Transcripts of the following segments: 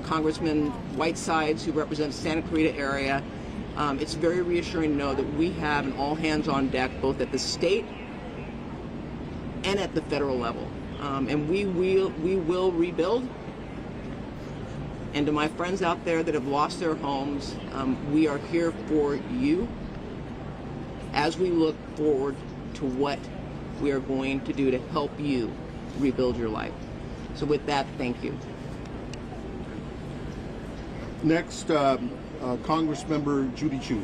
Congressman Whitesides, who represents Santa Clarita area. It's very reassuring to know that we have an all hands on deck, both at the state and at the federal level. And we will rebuild. And to my friends out there that have lost their homes, we are here for you as we look forward to what we are going to do to help you rebuild your life. So with that, thank you. Next, Congressmember Judy Chu.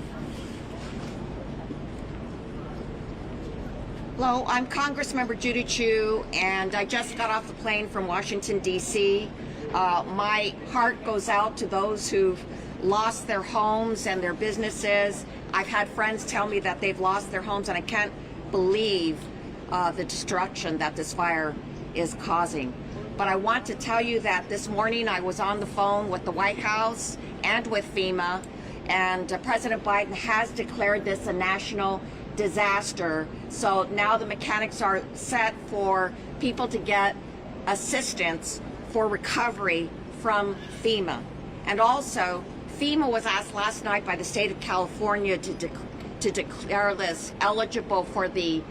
Hello, I'm Congressmember Judy Chu, and I just got off the plane from Washington, D.C. My heart goes out to those who've lost their homes and their businesses. I've had friends tell me that they've lost their homes, and I can't believe the destruction that this fire is causing. But I want to tell you that this morning I was on the phone with the White House and with FEMA, and President Biden has declared this a national disaster. So now the mechanics are set for people to get assistance for recovery from FEMA. And also, FEMA was asked last night by the state of California to declare this eligible for the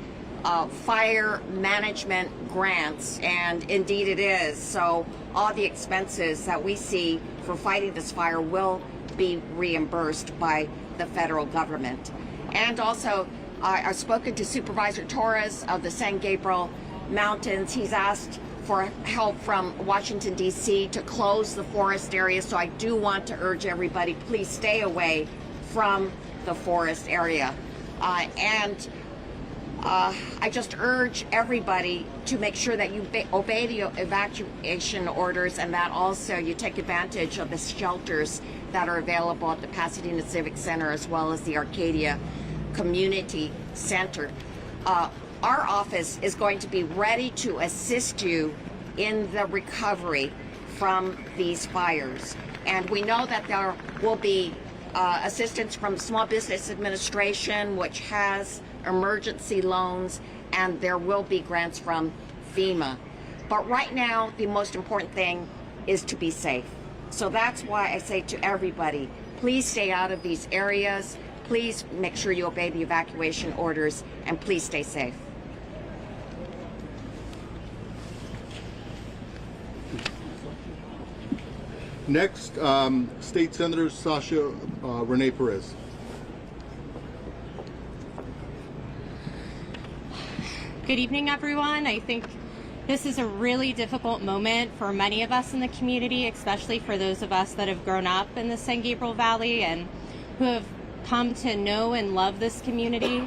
fire management grants, and indeed it is. So all the expenses that we see for fighting this fire will be reimbursed by the federal government. And also, I've spoken to Supervisor Torres of the San Gabriel Mountains. He's asked for help from Washington, D.C. to close the forest area. So I do want to urge everybody, please stay away from the forest area. I just urge everybody to make sure that you obey the evacuation orders, and that also you take advantage of the shelters that are available at the Pasadena Civic Center as well as the Arcadia Community Center. Our office is going to be ready to assist you in the recovery from these fires. And we know that there will be assistance from Small Business Administration, which has emergency loans, and there will be grants from FEMA. But right now, the most important thing is to be safe. So that's why I say to everybody, please stay out of these areas. Please make sure you obey the evacuation orders, and please stay safe. Next, State Senator Sasha Renee Perez. Good evening, everyone. I think this is a really difficult moment for many of us in the community, especially for those of us that have grown up in the San Gabriel Valley and who have come to know and love this community.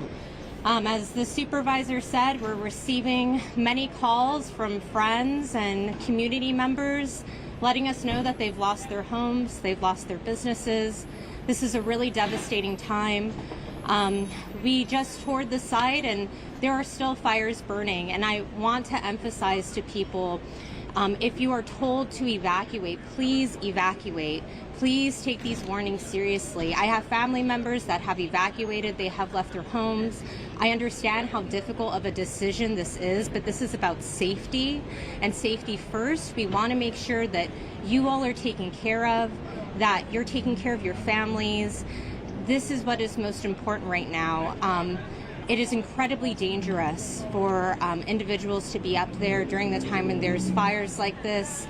As the supervisor said, we're receiving many calls from friends and community members letting us know that they've lost their homes, they've lost their businesses. This is a really devastating time. We just toured the site and there are still fires burning, and I want to emphasize to people, if you are told to evacuate, please evacuate. Please take these warnings seriously. I have family members that have evacuated, they have left their homes. I understand how difficult of a decision this is, but this is about safety, and safety first. We want to make sure that you all are taken care of, that you're taking care of your families. This is what is most important right now. It is incredibly dangerous for individuals to be up there during the time when there's fires like this.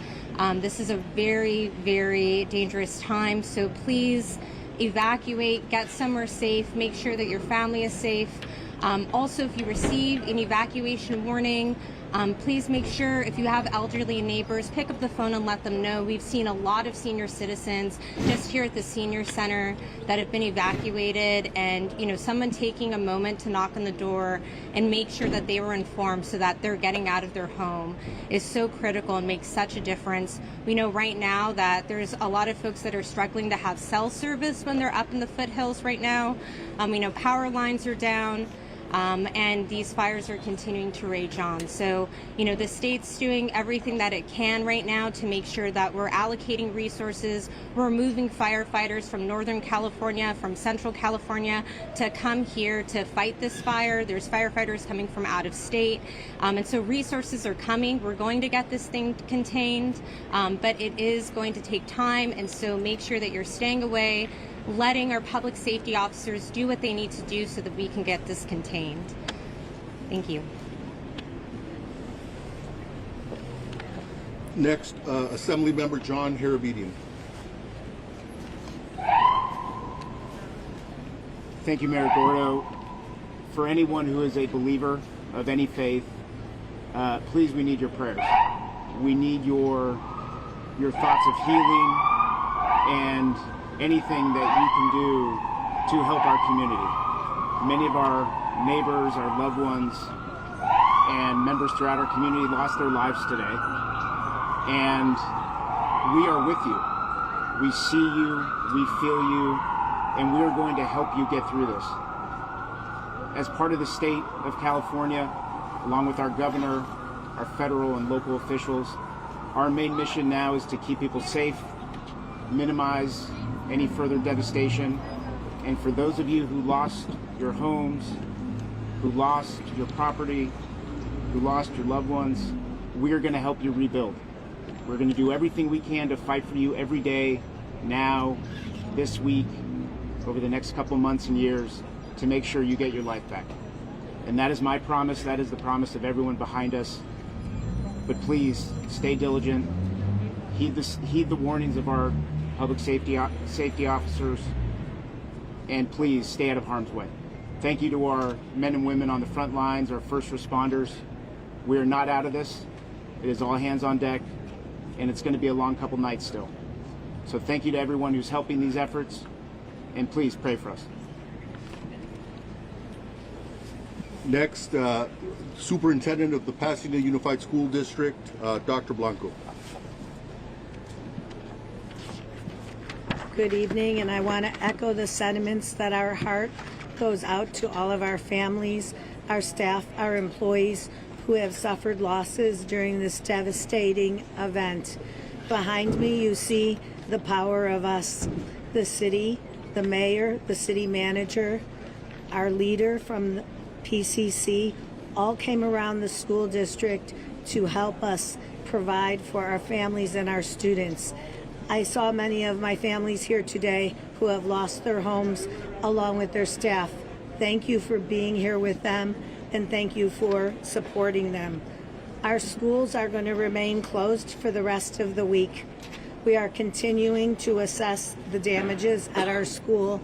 This is a very, very dangerous time, so please evacuate, get somewhere safe, make sure that your family is safe. Also, if you receive an evacuation warning, please make sure, if you have elderly neighbors, pick up the phone and let them know. We've seen a lot of senior citizens just here at the senior center that have been evacuated, and someone taking a moment to knock on the door and make sure that they were informed so that they're getting out of their home is so critical and makes such a difference. We know right now that there's a lot of folks that are struggling to have cell service when they're up in the foothills right now. We know power lines are down. and these fires are continuing to rage on. So, the state's doing everything that it can right now to make sure that we're allocating resources. We're moving firefighters from Northern California, from Central California to come here to fight this fire. There's firefighters coming from out of state. And so resources are coming. We're going to get this thing contained, but it is going to take time. And so make sure that you're staying away, letting our public safety officers do what they need to do so that we can get this contained. Thank you. Next, Assemblymember John Harabedian. Thank you, Mayor Gordo. For anyone who is a believer of any faith, please, we need your prayers. We need your thoughts of healing and anything that you can do to help our community. Many of our neighbors, our loved ones, and members throughout our community lost their lives today. And we are with you. We see you, we feel you, and we are going to help you get through this. As part of the state of California, along with our governor, our federal and local officials, our main mission now is to keep people safe, minimize any further devastation, and for those of you who lost your homes, who lost your property, who lost your loved ones, we are going to help you rebuild. We're going to do everything we can to fight for you every day, now, this week, over the next couple months and years, to make sure you get your life back. And that is my promise, that is the promise of everyone behind us. But please, stay diligent, heed the warnings of our public safety officers, and please stay out of harm's way. Thank you to our men and women on the front lines, our first responders. We are not out of this. It is all hands on deck, and it's going to be a long couple nights still. So thank you to everyone who's helping these efforts, and please pray for us. Next, Superintendent of the Pasadena Unified School District, Dr. Blanco. Good evening, and I want to echo the sentiments that our heart goes out to all of our families, our staff, our employees who have suffered losses during this devastating event. Behind me, you see the power of us, the city, the mayor, the city manager, our leader from the PCC, all came around the school district to help us provide for our families and our students. I saw many of my families here today who have lost their homes along with their staff. Thank you for being here with them, and thank you for supporting them. Our schools are going to remain closed for the rest of the week. We are continuing to assess the damages at our school.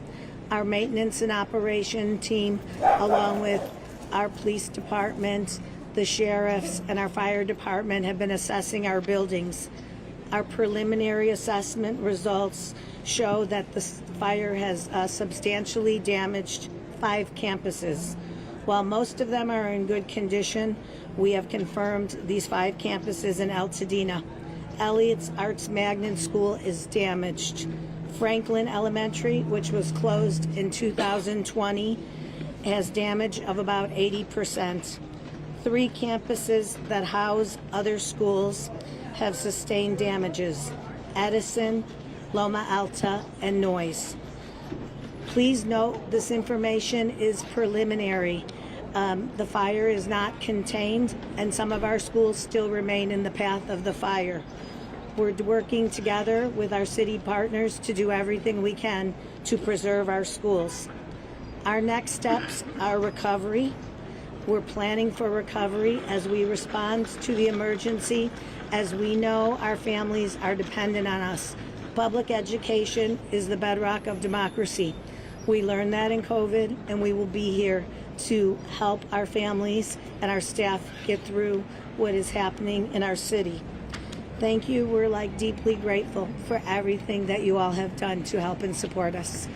Our maintenance and operation team, along with our police department, the sheriffs, and our fire department, have been assessing our buildings. Our preliminary assessment results show that the fire has substantially damaged 5 campuses. While most of them are in good condition, we have confirmed these 5 campuses in Altadena. Elliott's Arts Magnet School is damaged. Franklin Elementary, which was closed in 2020, has damage of about 80%. 3 campuses that house other schools have sustained damages: Edison, Loma Alta, and Noyes. Please note this information is preliminary. The fire is not contained, and some of our schools still remain in the path of the fire. We're working together with our city partners to do everything we can to preserve our schools. Our next steps are recovery. We're planning for recovery as we respond to the emergency, as we know our families are dependent on us. Public education is the bedrock of democracy. We learned that in COVID, and we will be here to help our families and our staff get through what is happening in our city. Thank you. We're deeply grateful for everything that you all have done to help and support us.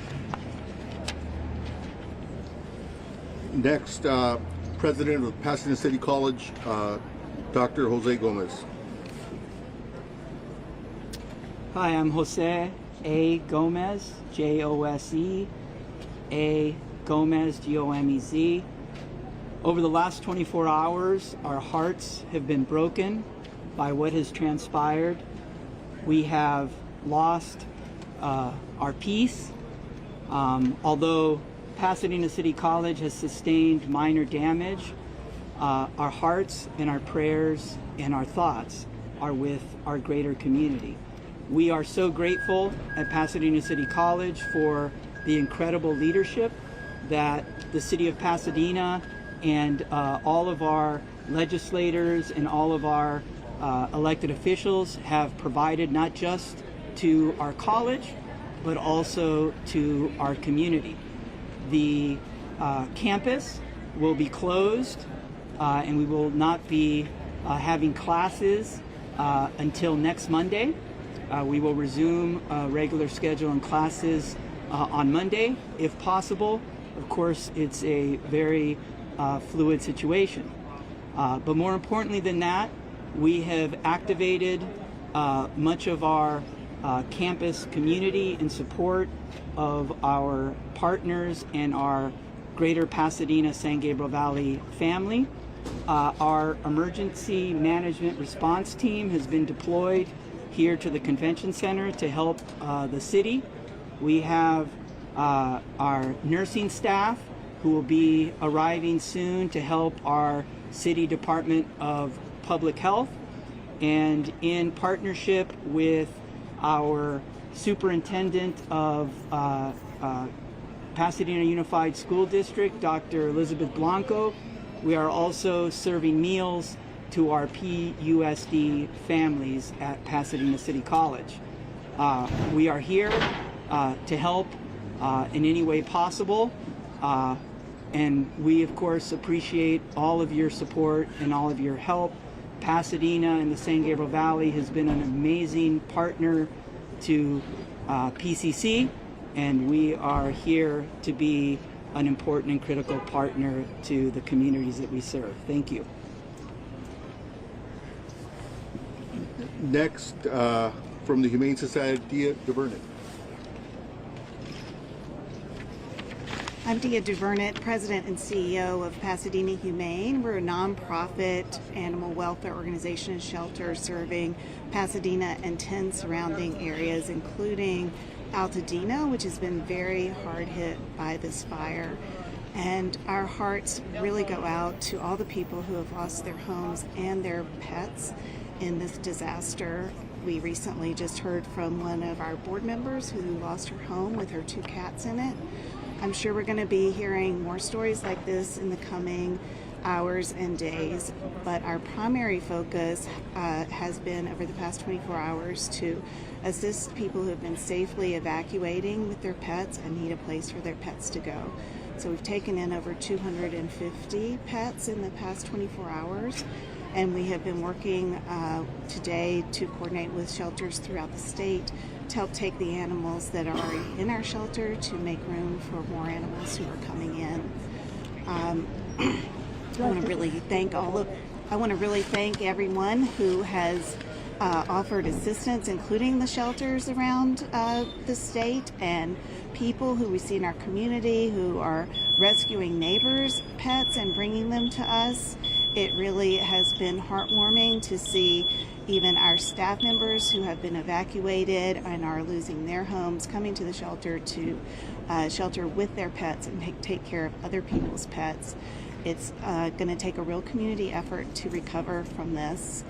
Next, President of Pasadena City College, Dr. Jose Gomez. Hi, I'm Jose A. Gomez, Jose A. Gomez, Gomez. Over the last 24 hours, our hearts have been broken by what has transpired. We have lost our peace. Although Pasadena City College has sustained minor damage, our hearts and our prayers and our thoughts are with our greater community. We are so grateful at Pasadena City College for the incredible leadership that the city of Pasadena and all of our legislators and all of our elected officials have provided, not just to our college, but also to our community. The campus will be closed and we will not be having classes until next Monday. We will resume a regular schedule and classes on Monday, if possible. Of course, it's a very fluid situation. But more importantly than that, we have activated much of our campus community in support of our partners and our greater Pasadena San Gabriel Valley family. Our emergency management response team has been deployed here to the convention center to help the city. We have our nursing staff who will be arriving soon to help our city Department of Public Health, and in partnership with our superintendent of Pasadena Unified School District, Dr. Elizabeth Blanco, we are also serving meals to our PUSD families at Pasadena City College. We are here to help in any way possible, and we of course appreciate all of your support and all of your help. Pasadena and the San Gabriel Valley has been an amazing partner to PCC, and we are here to be an important and critical partner to the communities that we serve. Thank you. Next, from the Humane Society, Dia DuVernay. I'm Dia DuVernay, President and CEO of Pasadena Humane. We're a nonprofit animal welfare organization and shelter serving Pasadena and 10 surrounding areas, including Altadena, which has been very hard hit by this fire. And our hearts really go out to all the people who have lost their homes and their pets in this disaster. We recently just heard from one of our board members who lost her home with her 2 cats in it. I'm sure we're going to be hearing more stories like this in the coming hours and days, but our primary focus has been over the past 24 hours to assist people who have been safely evacuating with their pets and need a place for their pets to go. So we've taken in over 250 pets in the past 24 hours, and we have been working today to coordinate with shelters throughout the state to help take the animals that are already in our shelter to make room for more animals who are coming in. I want to really thank everyone who has offered assistance, including the shelters around the state and people who we see in our community who are rescuing neighbors' pets and bringing them to us. It really has been heartwarming to see even our staff members who have been evacuated and are losing their homes coming to the shelter to shelter with their pets and take care of other people's pets. It's going to take a real community effort to recover from this.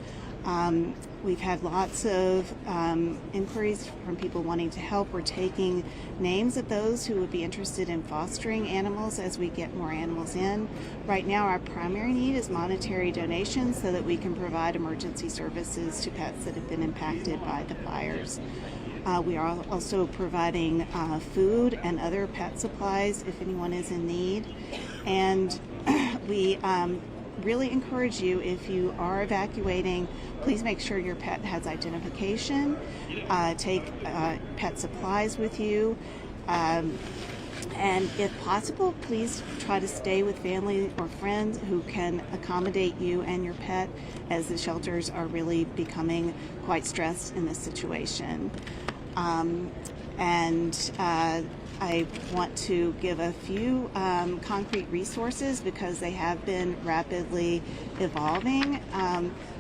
We've had lots of inquiries from people wanting to help. We're taking names of those who would be interested in fostering animals as we get more animals in. Right now, our primary need is monetary donations so that we can provide emergency services to pets that have been impacted by the fires. We are also providing food and other pet supplies if anyone is in need. And we really encourage you, if you are evacuating, please make sure your pet has identification. Take pet supplies with you. And if possible, please try to stay with family or friends who can accommodate you and your pet, as the shelters are really becoming quite stressed in this situation. And I want to give a few concrete resources because they have been rapidly evolving.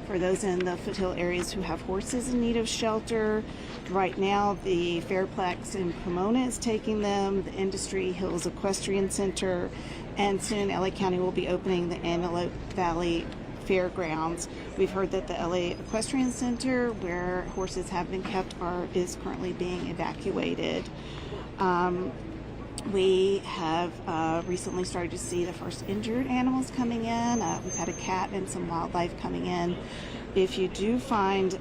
For those in the foothill areas who have horses in need of shelter, right now the Fairplex in Pomona is taking them, the Industry Hills Equestrian Center, and soon LA County will be opening the Antelope Valley Fairgrounds. We've heard that the LA Equestrian Center, where horses have been kept, is currently being evacuated. We have recently started to see the first injured animals coming in. We've had a cat and some wildlife coming in. If you do find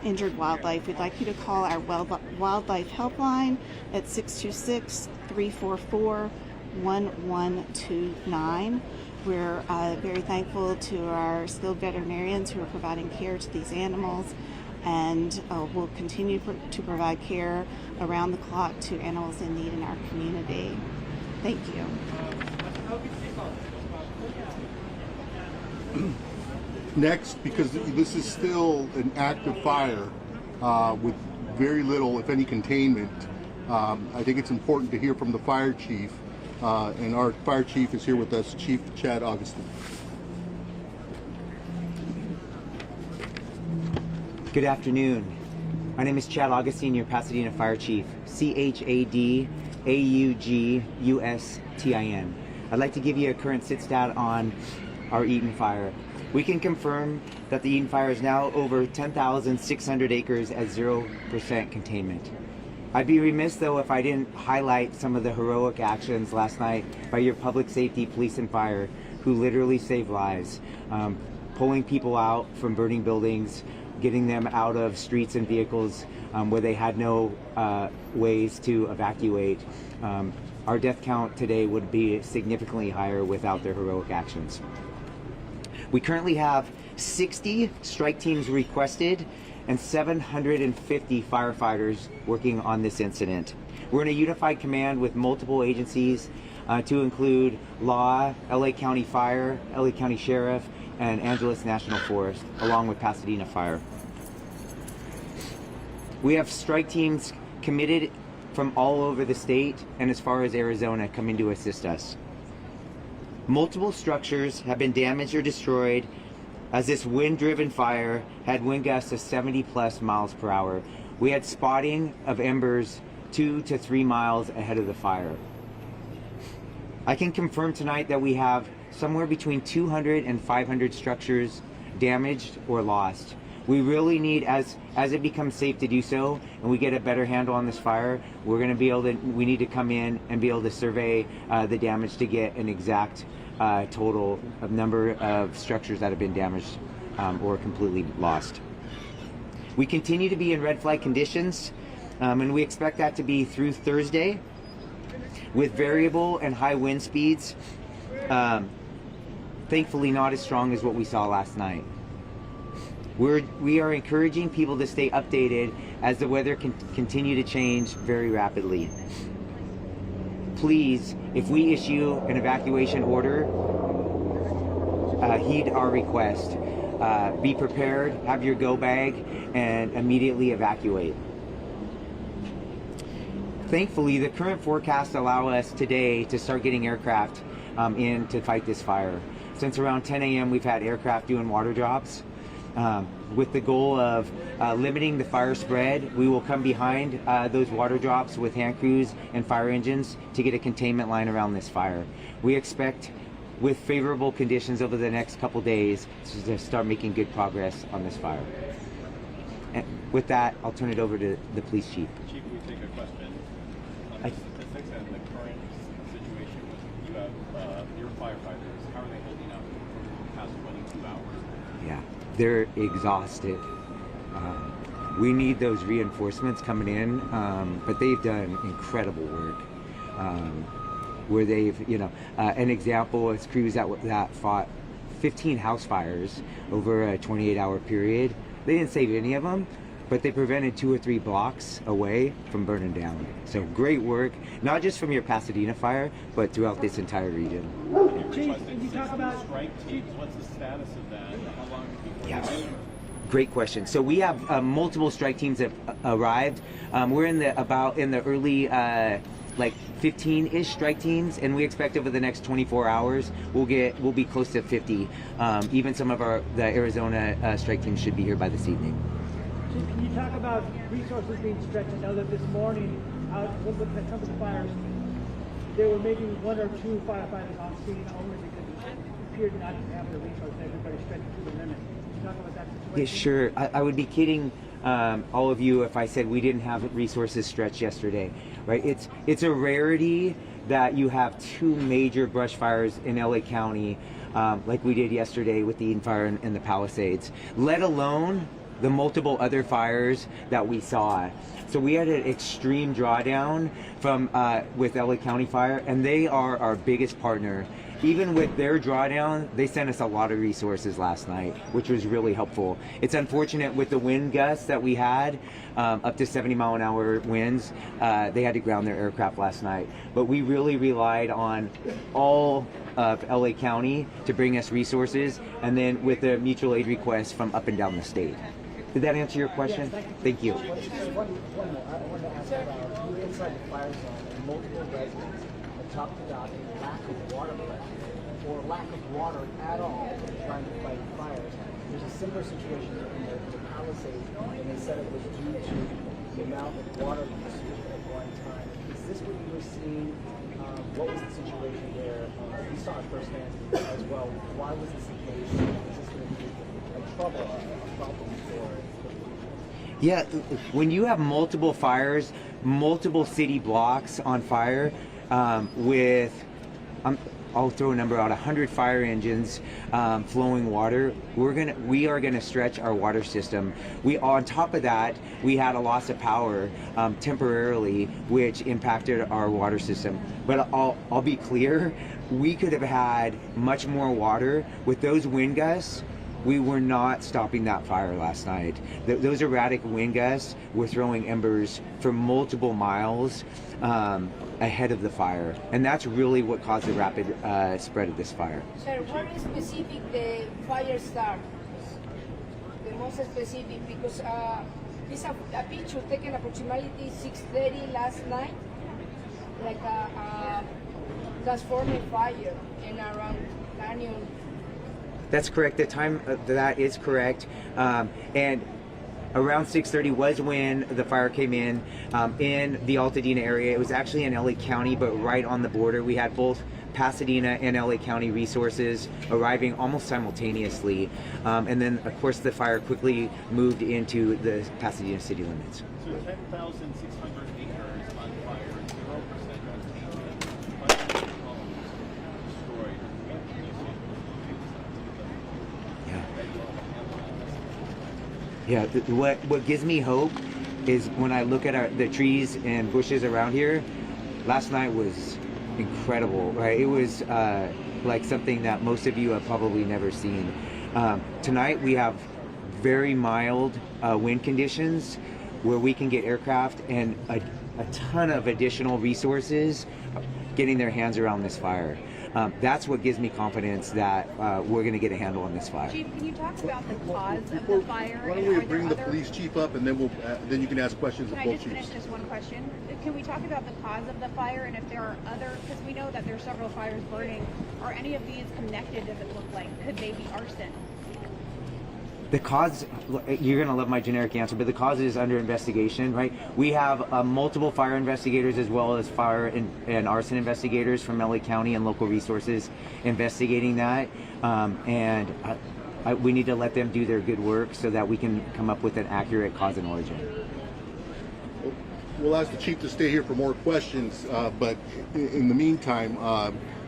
injured wildlife, we'd like you to call our wildlife helpline at 626-344-1129. We're very thankful to our skilled veterinarians who are providing care to these animals, and we'll continue to provide care around the clock to animals in need in our community. Thank you. Next, because this is still an active fire with very little, if any, containment, I think it's important to hear from the fire chief. And our fire chief is here with us, Chief Chad Augustine. Good afternoon. My name is Chad Augustine, your Pasadena Fire Chief, ChadAugustin. I'd like to give you a current sit-stat on our Eaton Fire. We can confirm that the Eaton Fire is now over 10,600 acres at 0% containment. I'd be remiss, though, if I didn't highlight some of the heroic actions last night by your public safety, police, and fire, who literally saved lives, pulling people out from burning buildings, getting them out of streets and vehicles where they had no ways to evacuate. Our death count today would be significantly higher without their heroic actions. We currently have 60 strike teams requested and 750 firefighters working on this incident. We're in a unified command with multiple agencies to include Law, LA County Fire, LA County Sheriff, and Angeles National Forest, along with Pasadena Fire. We have strike teams committed from all over the state and as far as Arizona coming to assist us. Multiple structures have been damaged or destroyed as this wind-driven fire had wind gusts of 70+ miles per hour. We had spotting of embers 2 to 3 miles ahead of the fire. I can confirm tonight that we have somewhere between 200 and 500 structures damaged or lost. We really need, as it becomes safe to do so, and we get a better handle on this fire, we need to come in and be able to survey the damage to get an exact total of number of structures that have been damaged or completely lost. We continue to be in red flag conditions, and we expect that to be through Thursday with variable and high wind speeds, thankfully not as strong as what we saw last night. We are encouraging people to stay updated as the weather can continue to change very rapidly. Please, if we issue an evacuation order, heed our request. Be prepared, have your go bag, and immediately evacuate. Thankfully, the current forecasts allow us today to start getting aircraft in to fight this fire. Since around 10 a.m., we've had aircraft doing water drops. With the goal of limiting the fire spread, we will come behind those water drops with hand crews and fire engines to get a containment line around this fire. We expect, with favorable conditions over the next couple days, to start making good progress on this fire. And with that, I'll turn it over to the police chief. Chief, we take a question. On the statistics and the current situation with you have your firefighters, how are they holding up for the past 22 hours? Yeah, they're exhausted. We need those reinforcements coming in, but they've done incredible work. Where they've, an example is crews that fought 15 house fires over a 28-hour period. They didn't save any of them, but they prevented 2 or 3 blocks away from burning down. So great work, not just from your Pasadena fire, but throughout this entire region. Chief, can you talk about strike teams? What's the status of that? How long have you been Great question. So we have multiple strike teams that arrived. We're in the early like 15-ish strike teams, and we expect over the next 24 hours we'll be close to 50. Even some of the Arizona strike teams should be here by this evening. Chief, can you talk about resources being stretched? I know that this morning, looking at some of the fires, there were maybe 1 or 2 firefighters on scene only because it appeared not to have the resources. Everybody stretched to the limit. Can you talk about that situation? Yeah, sure. I would be kidding all of you if I said we didn't have resources stretched yesterday, right? It's a rarity that you have 2 major brush fires in LA County, like we did yesterday with the Eaton Fire and the Palisades, let alone the multiple other fires that we saw. So we had an extreme drawdown from with LA County Fire, and they are our biggest partner. Even with their drawdown, they sent us a lot of resources last night, which was really helpful. It's unfortunate with the wind gusts that we had, up to 70-mile-an-hour winds, they had to ground their aircraft last night. But we really relied on all of LA County to bring us resources, and then with the mutual aid requests from up and down the state. Did that answer your question? Yes, thank you. One more. I wanted to ask about you inside the fire zone and multiple residents atop the dock and lack of water pressure or lack of water at all trying to fight fires. There's a similar situation in the Palisades, and they said it was due to the amount of water usage at one time. Is this what you were seeing? What was the situation there? We saw it firsthand as well. Why was this the case? Is this going to be a problem for? Yeah, when you have multiple fires, multiple city blocks on fire, with I'll throw a number out, 100 fire engines flowing water, we are gonna stretch our water system. On top of that, we had a loss of power temporarily, which impacted our water system. But I'll be clear, we could have had much more water. With those wind gusts, we were not stopping that fire last night. Those erratic wind gusts were throwing embers for multiple miles ahead of the fire, and that's really what caused the rapid spread of this fire. Sir, where is specific the fire start? The most specific, because this a picture taken approximately 6:30 last night, like a transforming fire in around Canyon. That's correct. The time that is correct, and around 6:30 was when the fire came in the Altadena area. It was actually in LA County, but right on the border. We had both Pasadena and LA County resources arriving almost simultaneously, and then of course the fire quickly moved into the Pasadena city limits. So 10,600 acres on fire, 0% containment, hundreds of homes destroyed. Yeah, what gives me hope is when I look at the trees and bushes around here. Last night was incredible, right? It was like something that most of you have probably never seen. Tonight we have very mild wind conditions where we can get aircraft and a ton of additional resources getting their hands around this fire. That's what gives me confidence that we're going to get a handle on this fire. Chief, can you talk about the cause of the fire? Why don't we bring the police chief up, and then then you can ask questions of Can I both just chiefs. finish just one question? Can we talk about the cause of the fire and if there are other, because we know that there's several fires burning, are any of these connected, does it look like? Could they be arson? The cause, you're going to love my generic answer, but the cause is under investigation, right? We have multiple fire investigators as well as fire and arson investigators from LA County and local resources investigating that. We need to let them do their good work so that we can come up with an accurate cause and origin. We'll ask the chief to stay here for more questions, but in the meantime,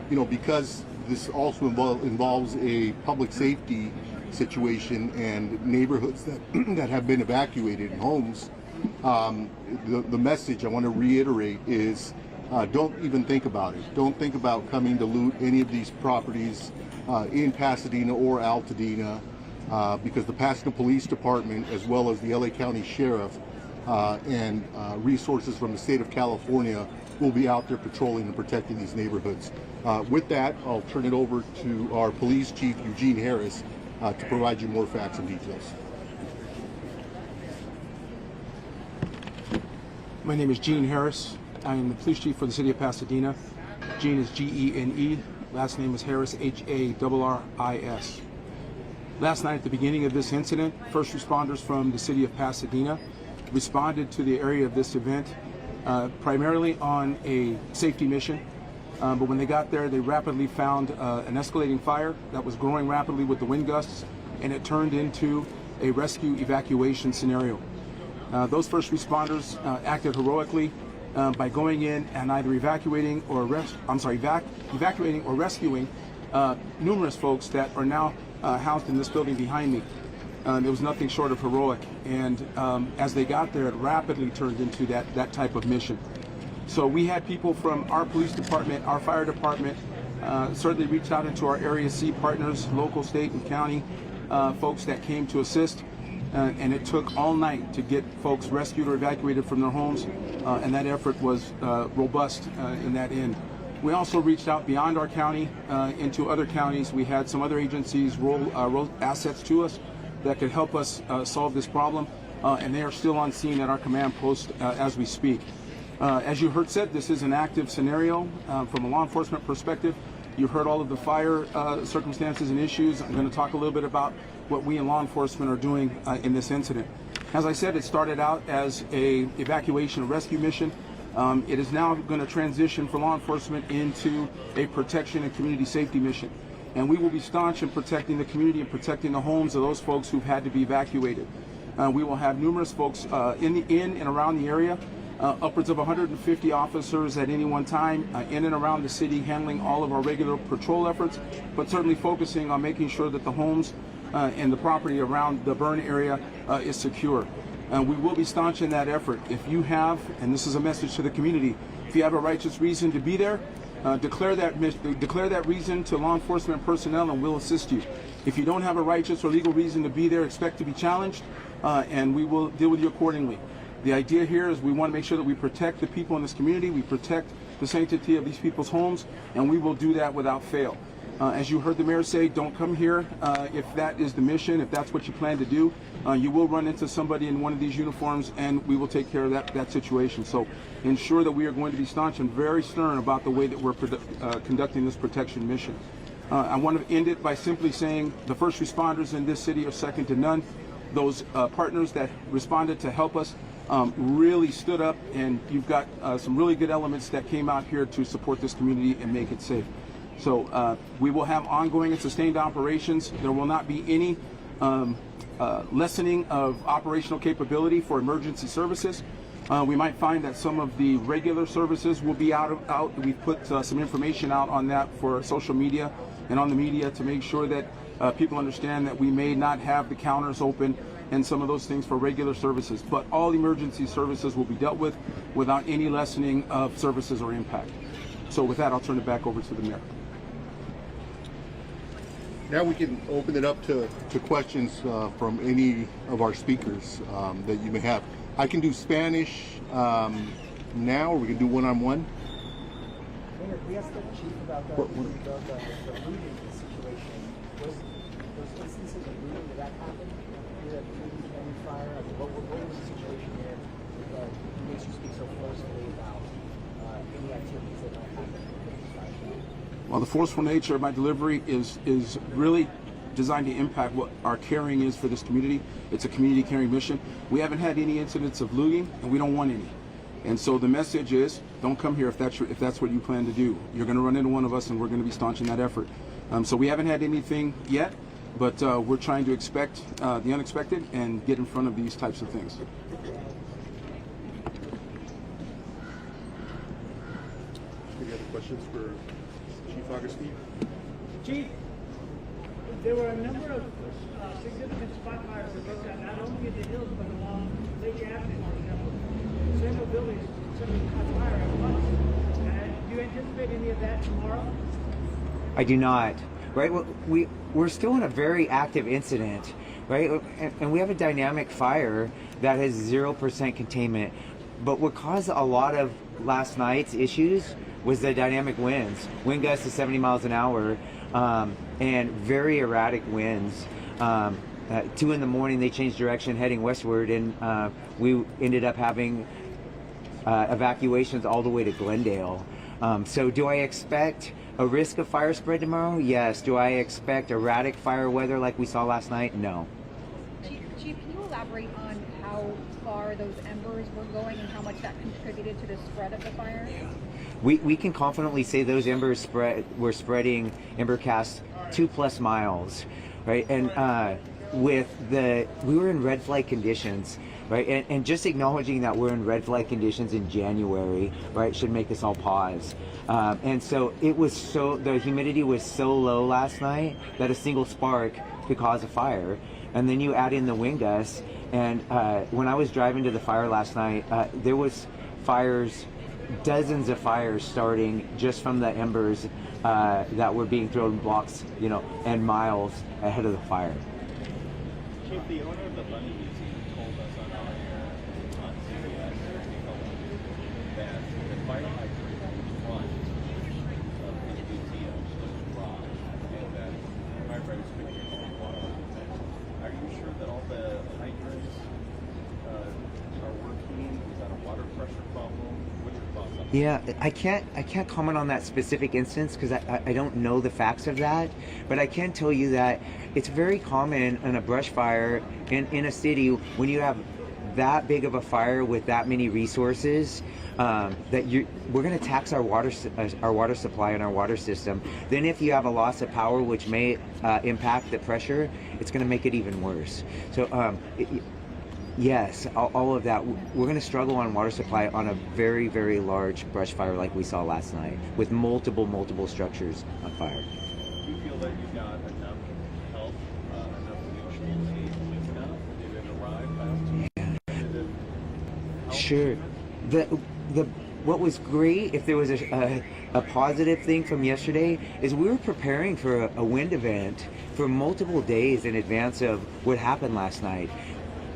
because this also involves a public safety situation and neighborhoods that have been evacuated and homes, the message I want to reiterate is don't even think about it. Don't think about coming to loot any of these properties in Pasadena or Altadena, because the Pasadena Police Department, as well as the LA County Sheriff and resources from the state of California, will be out there patrolling and protecting these neighborhoods. With that, I'll turn it over to our police chief, Eugene Harris, to provide you more facts and details. My name is Gene Harris. I am the police chief for the city of Pasadena. Gene is Gene. Last name is Harris, Harris. Last night at the beginning of this incident, first responders from the city of Pasadena responded to the area of this event primarily on a safety mission. But when they got there, they rapidly found an escalating fire that was growing rapidly with the wind gusts, and it turned into a rescue evacuation scenario. Those first responders acted heroically by going in and either evacuating or rescuing numerous folks that are now housed in this building behind me. It was nothing short of heroic, and as they got there, it rapidly turned into that type of mission. So we had people from our police department, our fire department, certainly reached out into our Area C partners, local, state, and county folks that came to assist. And it took all night to get folks rescued or evacuated from their homes, and that effort was robust in that end. We also reached out beyond our county into other counties. We had some other agencies roll assets to us that could help us solve this problem, and they are still on scene at our command post as we speak. As you heard said, this is an active scenario from a law enforcement perspective. You've heard all of the fire circumstances and issues. I'm going to talk a little bit about what we in law enforcement are doing in this incident. As I said, it started out as a evacuation and rescue mission. It is now going to transition for law enforcement into a protection and community safety mission. And we will be staunch in protecting the community and protecting the homes of those folks who've had to be evacuated. We will have numerous folks in and around the area. Upwards of 150 officers at any one time in and around the city handling all of our regular patrol efforts, but certainly focusing on making sure that the homes and the property around the burn area is secure. We will be staunch in that effort. If you have, and this is a message to the community, if you have a righteous reason to be there, declare that reason to law enforcement personnel and we'll assist you. If you don't have a righteous or legal reason to be there, expect to be challenged and we will deal with you accordingly. The idea here is we want to make sure that we protect the people in this community, we protect the sanctity of these people's homes, and we will do that without fail. As you heard the mayor say, don't come here if that is the mission, if that's what you plan to do. You will run into somebody in one of these uniforms, and we will take care of that situation. So ensure that we are going to be staunch and very stern about the way that we're conducting this protection mission. I want to end it by simply saying the first responders in this city are second to none. Those partners that responded to help us really stood up, and you've got some really good elements that came out here to support this community and make it safe. So we will have ongoing and sustained operations. There will not be any lessening of operational capability for emergency services. We might find that some of the regular services will be out. We've put some information out on that for social media and on the media to make sure that people understand that we may not have the counters open and some of those things for regular services, but all emergency services will be dealt with without any lessening of services or impact. So with that, I'll turn it back over to the mayor. Now we can open it up to questions from any of our speakers that you may have. I can do Spanish now, or we can do one-on-one. Mayor, we asked the chief about the looting situation. Those instances of looting, did that happen? Did Eaton Fire? What was the situation here that makes you speak so forcefully about any activities that might happen? Well, the forceful nature of my delivery is really designed to impact what our caring is for this community. It's a community caring mission. We haven't had any incidents of looting, and we don't want any. And so the message is, don't come here if that's what you plan to do. You're going to run into one of us, and we're going to be staunch in that effort. So we haven't had anything yet, but we're trying to expect the unexpected and get in front of these types of things. Any other questions for Chief Augustine? Chief, there were a number of significant spot fires that broke out not only in the hills but along Lake Avenue, for example. Several buildings, several caught fire at once. Do you anticipate any of that tomorrow? I do not. Right? Well, we're still in a very active incident, right? And we have a dynamic fire that has 0% containment. But what caused a lot of last night's issues was the dynamic winds. Wind gusts of 70 miles an hour and very erratic winds. 2 in the morning, they changed direction heading westward, and we ended up having evacuations all the way to Glendale. So do I expect a risk of fire spread tomorrow? Yes. Do I expect erratic fire weather like we saw last night? No. Chief, can you elaborate on how far those embers were going and how much that contributed to the spread of the fire? We can confidently say those embers were spreading ember cast 2+ miles, right? And we were in red flag conditions, right? And just acknowledging that we're in red flag conditions in January, right, should make us all pause. And so the humidity was so low last night that a single spark could cause a fire. And then you add in the wind gusts, and when I was driving to the fire last night, there was fires, dozens of fires starting just from the embers that were being thrown blocks, and miles ahead of the fire. Chief, the owner of the Bunny Museum told us on our air on CBS that the fire hydrant in front of the museum was dry and that firefighters couldn't get any water. Are you sure that all the hydrants are working? Is that a water pressure problem? What's your thoughts on that? Yeah, I can't comment on that specific instance because I don't know the facts of that, but I can tell you that it's very common in a brush fire in a city when you have that big of a fire with that many resources that we're going to tax our water supply and our water system. Then if you have a loss of power, which may impact the pressure, it's going to make it even worse. So yes, all of that. We're going to struggle on water supply on a very, very large brush fire like we saw last night with multiple structures on fire. Do you feel that you got enough help, enough mutual aid quick enough? Did it arrive fast? Yeah. Did it help? Sure. What was great, if there was a positive thing from yesterday, is we were preparing for a wind event for multiple days in advance of what happened last night.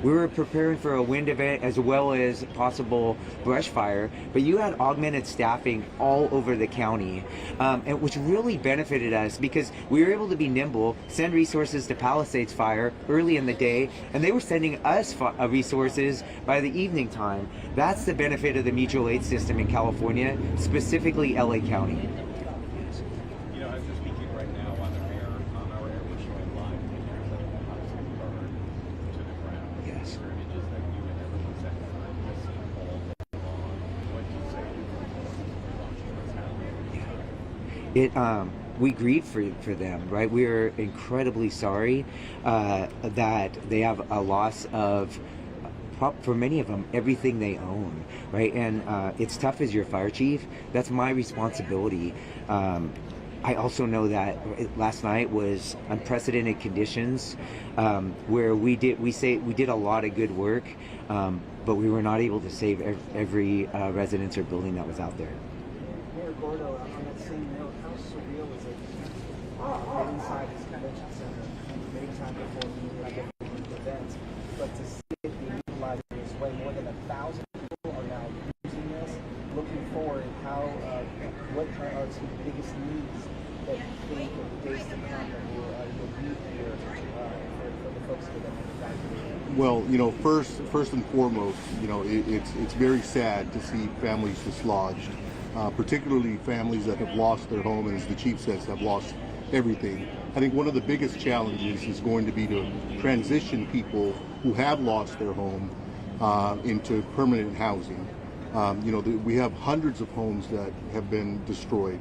We were preparing for a wind event as well as possible brush fire, but you had augmented staffing all over the county, and which really benefited us because we were able to be nimble, send resources to Palisades Fire early in the day, and they were sending us resources by the evening time. That's the benefit of the mutual aid system in California, specifically LA County. You know, as you're speaking right now on our air, we're showing live pictures of the house that burned to the ground. Yes. These are images that you and everyone second has seen all day long. What do you say to what's happening? We grieve for them, right? We are incredibly sorry that they have a loss of, for many of them, everything they own, right? And it's tough as your fire chief. That's my responsibility. I also know that last night was unprecedented conditions where we did a lot of good work, but we were not able to save every residence or building that was out there. Mayor Gordo, on that same note, how surreal is it being inside this convention center many times before we have different events, but to see it being utilized in this way, more than 1,000 people are now using this, looking forward what are some of the biggest needs that you think of the days to come that you'll be here for the folks that are evacuated? Well, first and foremost, it's very sad to see families dislodged, particularly families that have lost their home, and as the chief says, have lost everything. I think one of the biggest challenges is going to be to transition people who have lost their home into permanent housing. We have hundreds of homes that have been destroyed,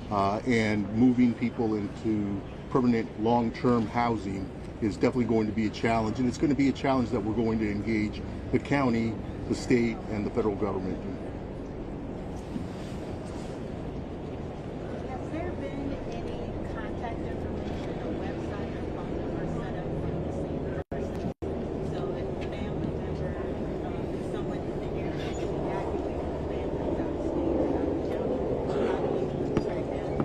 and moving people into permanent long-term housing is definitely going to be a challenge, and it's going to be a challenge that we're going to engage the county, the state, and the federal government in. Has there been any contact information or website or phone number set up for missing persons? So if a family member, if someone in the area is evacuated, families out of state or out of county, how do we track down?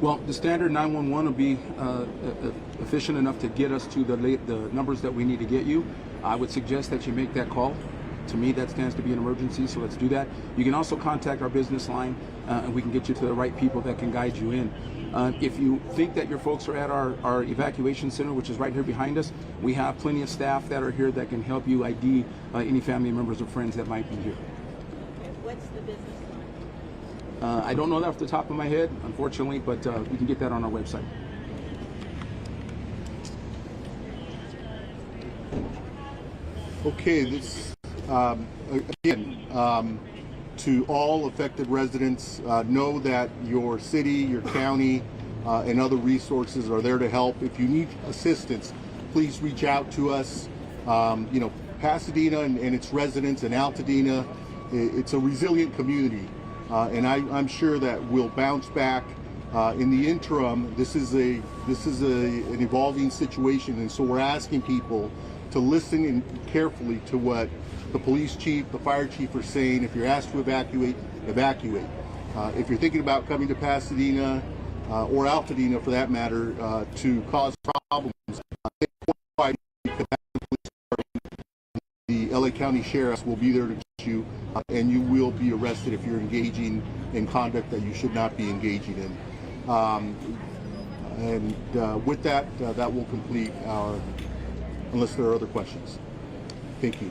Well, the standard 911 will be efficient enough to get us to the numbers that we need to get you. I would suggest that you make that call. To me, that stands to be an emergency, so let's do that. You can also contact our business line, and we can get you to the right people that can guide you in. If you think that your folks are at our evacuation center, which is right here behind us, we have plenty of staff that are here that can help you ID any family members or friends that might be here. What's the business line? I don't know that off the top of my head, unfortunately, but we can get that on our website. Okay, this again, to all affected residents, know that your city, your county, and other resources are there to help. If you need assistance, please reach out to us. You know, Pasadena and its residents and Altadena, it's a resilient community, and I'm sure that we'll bounce back. In the interim, this is an evolving situation, and so we're asking people to listen in carefully to what the police chief, the fire chief are saying. If you're asked to evacuate, evacuate. If you're thinking about coming to Pasadena or Altadena, for that matter, to cause problems, the LA County Sheriffs will be there to get you, and you will be arrested if you're engaging in conduct that you should not be engaging in. With that, that will complete our, unless there are other questions. Thank you.